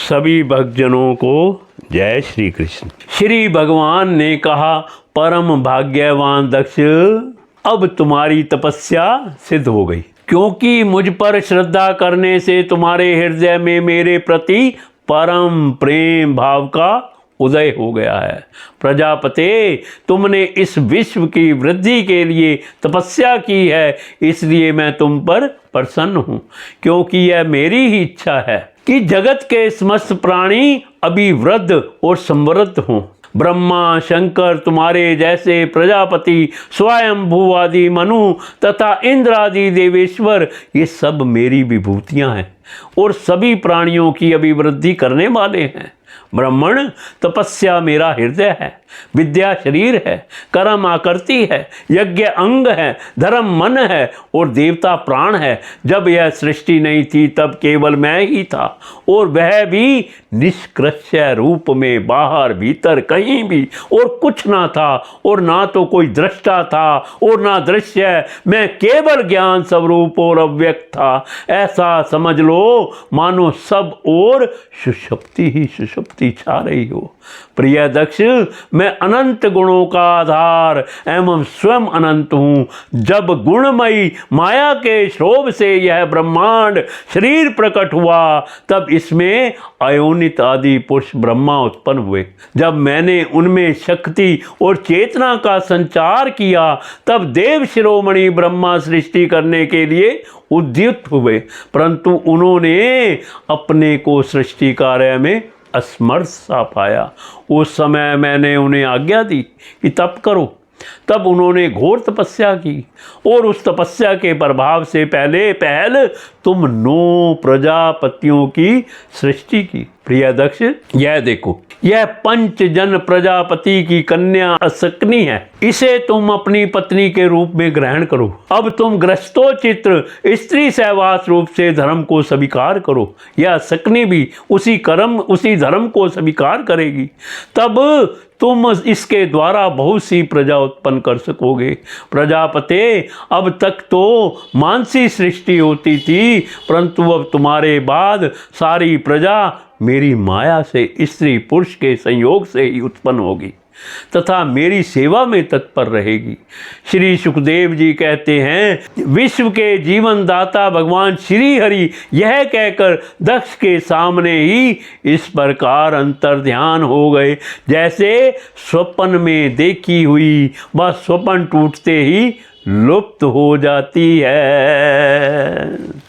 सभी भक्तजनों को जय श्री कृष्ण। श्री भगवान ने कहा, परम भाग्यवान दक्ष, अब तुम्हारी तपस्या सिद्ध हो गई, क्योंकि मुझ पर श्रद्धा करने से तुम्हारे हृदय में मेरे प्रति परम प्रेम भाव का उदय हो गया है। प्रजापते, तुमने इस विश्व की वृद्धि के लिए तपस्या की है, इसलिए मैं तुम पर प्रसन्न हूँ, क्योंकि यह मेरी ही इच्छा है कि जगत के समस्त प्राणी अभी वृद्ध और समृद्ध हों। ब्रह्मा, शंकर, तुम्हारे जैसे प्रजापति, स्वयंभू आदि मनु तथा इंद्र आदि देवेश्वर, ये सब मेरी विभूतियाँ हैं और सभी प्राणियों की अभिवृद्धि करने वाले हैं। ब्राह्मण, तपस्या मेरा हृदय है, विद्या शरीर है, कर्म आकृति है, यज्ञ अंग है, धर्म मन है और देवता प्राण है। जब यह सृष्टि नहीं थी तब केवल मैं ही था, और वह भी निष्कृष्य रूप में, बाहर भीतर कहीं भी और कुछ ना था, और ना तो कोई दृष्टा था और ना दृश्य। मैं केवल ज्ञान स्वरूप और अव्यक्त था। ऐसा समझ लो मानो सब और सुषुप्ति ही सुषुप्ति छा रही हो। प्रिय दक्ष, मैं अनंत गुणों का आधार एवं स्वयं अनंत हूँ। जब गुणमयी माया के क्षोभ से यह ब्रह्मांड शरीर प्रकट हुआ, तब इसमें अयोनित आदि पुरुष ब्रह्मा उत्पन्न हुए। जब मैंने उनमें शक्ति और चेतना का संचार किया, तब देव शिरोमणि ब्रह्मा सृष्टि करने के लिए उद्युक्त हुए, परंतु उन्होंने अपने को सृष्टि कार्य में असमर्थ सा पाया। उस समय मैंने उन्हें आज्ञा दी कि तप करो। तब उन्होंने घोर तपस्या की, और उस तपस्या के प्रभाव से पहल तुम 9 प्रजापतियों की सृष्टि की। प्रिय दक्ष, यह देखो, यह पंचजन प्रजापति की कन्या अशक्नी है। इसे तुम अपनी पत्नी के रूप में ग्रहण करो। अब तुम ग्रस्तोचित्र स्त्री सहवास रूप से धर्म को स्वीकार करो। यह अशक्नी भी उसी धर्म को स्वीकार करेगी। तब तुम इसके द्वारा बहुत सी प्रजा उत्पन्न कर सकोगे। प्रजापते, अब तक तो मानसी सृष्टि होती थी, परंतु अब तुम्हारे बाद सारी प्रजा मेरी माया से स्त्री पुरुष के संयोग से ही उत्पन्न होगी तथा मेरी सेवा में तत्पर रहेगी। श्री सुखदेव जी कहते हैं, विश्व के जीवन दाता भगवान श्री हरि यह कहकर दक्ष के सामने ही इस प्रकार अंतर ध्यान हो गए, जैसे स्वप्न में देखी हुई वह स्वप्न टूटते ही लुप्त हो जाती है।